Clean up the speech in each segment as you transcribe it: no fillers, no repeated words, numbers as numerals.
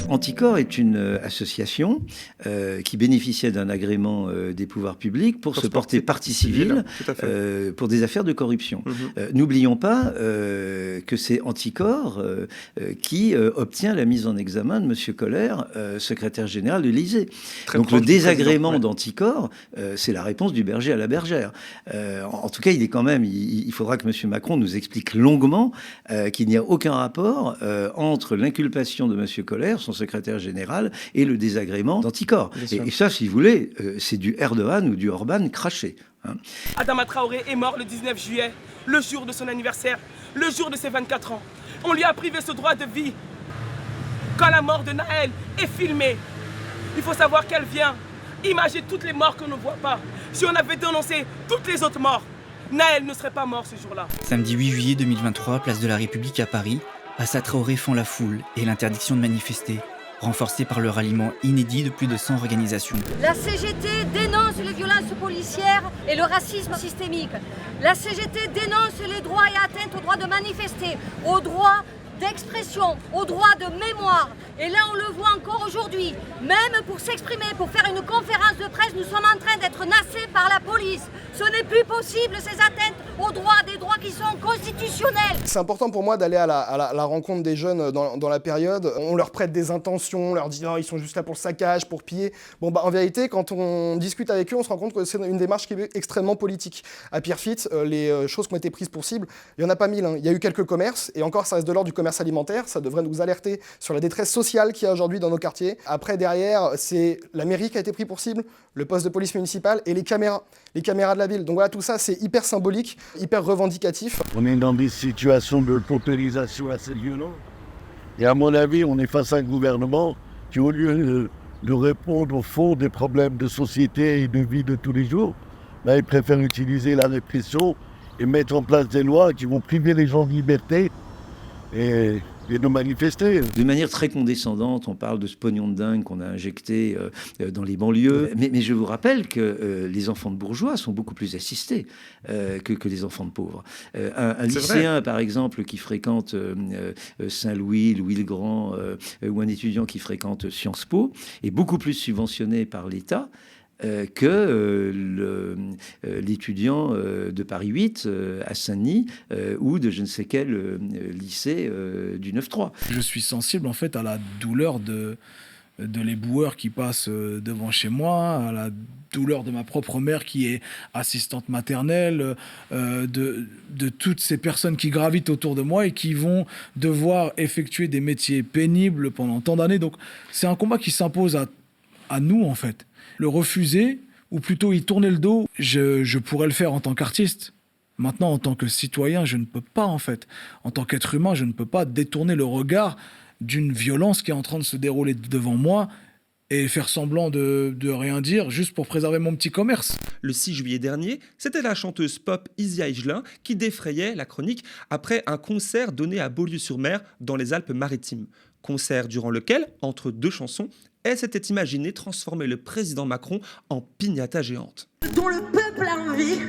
Anticor est une association qui bénéficiait d'un agrément des pouvoirs publics pour se porter partie civile pour des affaires de corruption. N'oublions pas que c'est Anticor qui obtient la mise en examen de M. Koller, secrétaire général de l'Élysée. Donc le désagrément d'Anticor, c'est la réponse du berger à la bergère. En tout cas, il faudra que M. Macron nous explique longuement qu'il n'y a aucun rapport entre l'inculpation de M. Koller, son secrétaire général, et le désagrément d'Anticor. Et ça, si vous voulez, c'est du Erdogan ou du Orban craché. Adama Traoré est mort le 19 juillet, le jour de son anniversaire, le jour de ses 24 ans. On lui a privé ce droit de vie. Quand la mort de Naël est filmée, il faut savoir qu'elle vient imager toutes les morts qu'on ne voit pas. Si on avait dénoncé toutes les autres morts, Naël ne serait pas mort ce jour-là. Samedi 8 juillet 2023, place de la République à Paris, Assa Traoré fend la foule et l'interdiction de manifester, renforcée par le ralliement inédit de plus de 100 organisations. La CGT dénonce les violences policières et le racisme systémique. La CGT dénonce les droits et atteintes au droit de manifester, au droit d'expression, au droit de mémoire. Et là, on le voit encore aujourd'hui. Même pour s'exprimer, pour faire une conférence de presse, nous sommes en train d'être nassés par la police. Ce n'est plus possible, ces atteintes aux droits, des droits qui sont constitutionnels. C'est important pour moi d'aller à la rencontre des jeunes dans la période. On leur prête des intentions, on leur dit non, ils sont juste là pour le saccage, pour piller. En vérité, quand on discute avec eux, on se rend compte que c'est une démarche qui est extrêmement politique. À Pierrefitte, les choses qui ont été prises pour cible, il n'y en a pas 1000. Il y a eu quelques commerces, et encore, ça reste de l'ordre du commerce alimentaire. Ça devrait nous alerter sur la détresse sociale qu'il y a aujourd'hui dans nos quartiers. Après, derrière, c'est la mairie qui a été prise pour cible, le poste de police municipale et les caméras de la ville. Donc voilà, tout ça, c'est hyper symbolique, hyper revendicatif. On est dans des situations de paupérisation assez violentes. Et à mon avis, on est face à un gouvernement qui, au lieu de répondre au fond des problèmes de société et de vie de tous les jours, il préfère utiliser la répression et mettre en place des lois qui vont priver les gens de liberté et de manifester. De manière très condescendante, on parle de ce pognon de dingue qu'on a injecté dans les banlieues. Mais je vous rappelle que les enfants de bourgeois sont beaucoup plus assistés que les enfants de pauvres. Un lycéen, par exemple, qui fréquente Saint-Louis, Louis-le-Grand, ou un étudiant qui fréquente Sciences Po, est beaucoup plus subventionné par l'État que l'étudiant de Paris 8 à Saint-Denis ou de je ne sais quel lycée du 9-3. Je suis sensible en fait à la douleur de l'éboueur qui passe devant chez moi, à la douleur de ma propre mère qui est assistante maternelle, de toutes ces personnes qui gravitent autour de moi et qui vont devoir effectuer des métiers pénibles pendant tant d'années. Donc c'est un combat qui s'impose à nous en fait. Le refuser, ou plutôt y tourner le dos, je pourrais le faire en tant qu'artiste. Maintenant, en tant que citoyen, je ne peux pas, en fait. En tant qu'être humain, je ne peux pas détourner le regard d'une violence qui est en train de se dérouler devant moi et faire semblant de rien dire juste pour préserver mon petit commerce. Le 6 juillet dernier, c'était la chanteuse pop Isia Higelin qui défrayait la chronique après un concert donné à Beaulieu-sur-Mer dans les Alpes-Maritimes. Concert durant lequel, entre deux chansons, elle s'était imaginée transformer le président Macron en piñata géante. Dont le peuple a envie,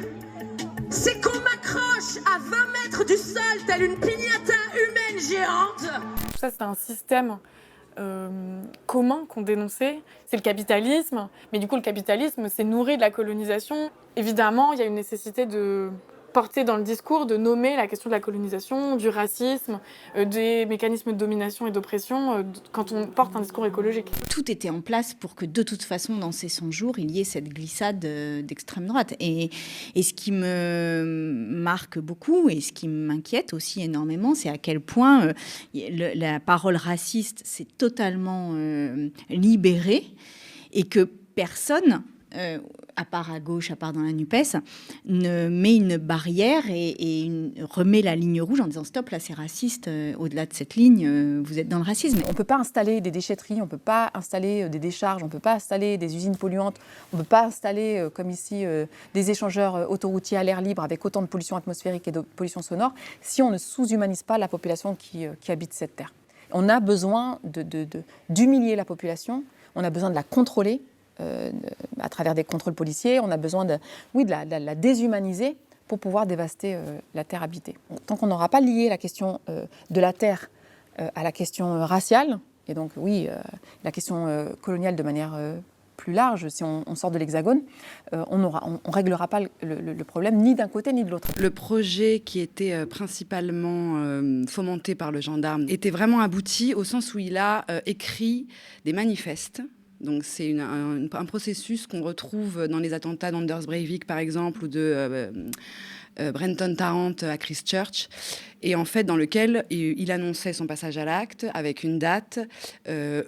c'est qu'on m'accroche à 20 mètres du sol telle une piñata humaine géante. Tout ça, c'est un système commun qu'on dénonçait, c'est le capitalisme. Mais du coup, le capitalisme, c'est nourri de la colonisation. Évidemment, il y a une nécessité de porter dans le discours, de nommer la question de la colonisation, du racisme, des mécanismes de domination et d'oppression quand on porte un discours écologique. Tout était en place pour que de toute façon, dans ces 100 jours, il y ait cette glissade d'extrême droite. Et ce qui me marque beaucoup et ce qui m'inquiète aussi énormément, c'est à quel point la parole raciste s'est totalement libérée et que personne... à part à gauche, à part dans la NUPES, ne met une barrière et remet la ligne rouge en disant stop, là c'est raciste, au-delà de cette ligne, vous êtes dans le racisme. On ne peut pas installer des déchetteries, on ne peut pas installer des décharges, on ne peut pas installer des usines polluantes, on ne peut pas installer, comme ici, des échangeurs autoroutiers à l'air libre avec autant de pollution atmosphérique et de pollution sonore si on ne sous-humanise pas la population qui habite cette terre. On a besoin d'humilier la population, on a besoin de la contrôler, à travers des contrôles policiers, on a besoin de la déshumaniser pour pouvoir dévaster la terre habitée. Tant qu'on n'aura pas lié la question de la terre à la question raciale Et donc oui, la question coloniale de manière plus large, si on sort de l'Hexagone, on ne réglera pas le problème ni d'un côté ni de l'autre. Le projet qui était principalement fomenté par le gendarme était vraiment abouti au sens où il a écrit des manifestes. Donc c'est un processus qu'on retrouve dans les attentats d'Anders Breivik par exemple ou de Brenton Tarrant à Christchurch, et en fait dans lequel il annonçait son passage à l'acte avec une date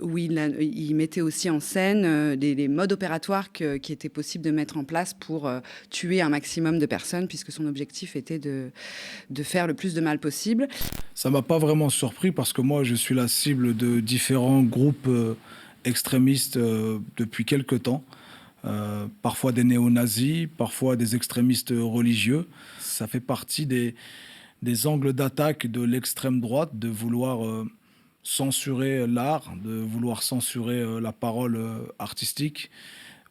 où il mettait aussi en scène les modes opératoires qui étaient possibles de mettre en place pour tuer un maximum de personnes, puisque son objectif était de faire le plus de mal possible. Ça ne m'a pas vraiment surpris parce que moi je suis la cible de différents groupes extrémistes depuis quelque temps. Parfois des néo-nazis, parfois des extrémistes religieux. Ça fait partie des angles d'attaque de l'extrême droite, de vouloir censurer l'art, de vouloir censurer la parole artistique.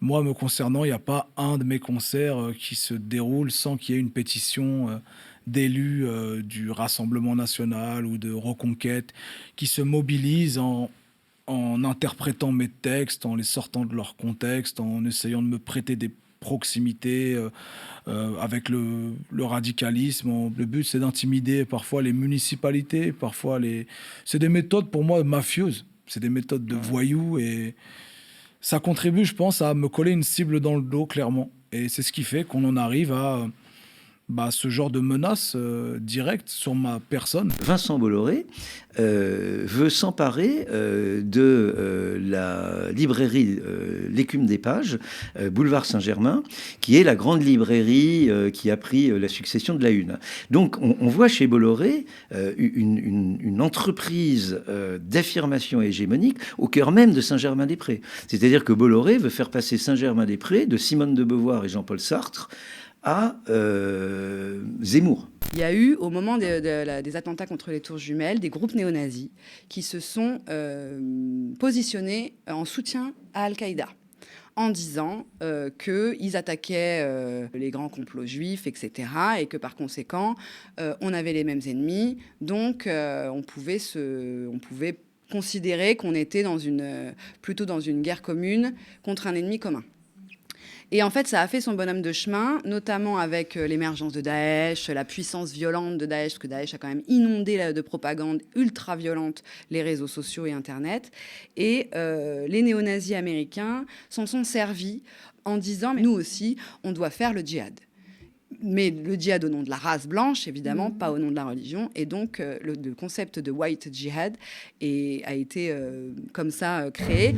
Moi, me concernant, il n'y a pas un de mes concerts qui se déroule sans qu'il y ait une pétition d'élus du Rassemblement national ou de Reconquête qui se mobilisent en interprétant mes textes, en les sortant de leur contexte, en essayant de me prêter des proximités avec le radicalisme. Le but, c'est d'intimider parfois les municipalités, parfois c'est des méthodes pour moi mafieuses, c'est des méthodes de voyous, et ça contribue, je pense, à me coller une cible dans le dos, clairement. Et c'est ce qui fait qu'on en arrive à ce genre de menace directe sur ma personne. Vincent Bolloré veut s'emparer de la librairie L'Écume des Pages, boulevard Saint-Germain, qui est la grande librairie qui a pris la succession de la Une. Donc on voit chez Bolloré une entreprise d'affirmation hégémonique au cœur même de Saint-Germain-des-Prés. C'est-à-dire que Bolloré veut faire passer Saint-Germain-des-Prés de Simone de Beauvoir et Jean-Paul Sartre à Zemmour. Il y a eu, au moment des attentats contre les tours jumelles, des groupes néo-nazis qui se sont positionnés en soutien à Al-Qaïda, en disant qu'ils attaquaient les grands complots juifs, etc., et que par conséquent, on avait les mêmes ennemis, donc on pouvait considérer qu'on était plutôt dans une guerre commune contre un ennemi commun. Et en fait, ça a fait son bonhomme de chemin, notamment avec l'émergence de Daesh, la puissance violente de Daesh, parce que Daesh a quand même inondé de propagande ultra-violente les réseaux sociaux et Internet. Et les néo-nazis américains s'en sont servis en disant « mais nous aussi, on doit faire le djihad ». Mais le djihad au nom de la race blanche, évidemment, pas au nom de la religion. Et donc, le concept de white djihad a été comme ça créé.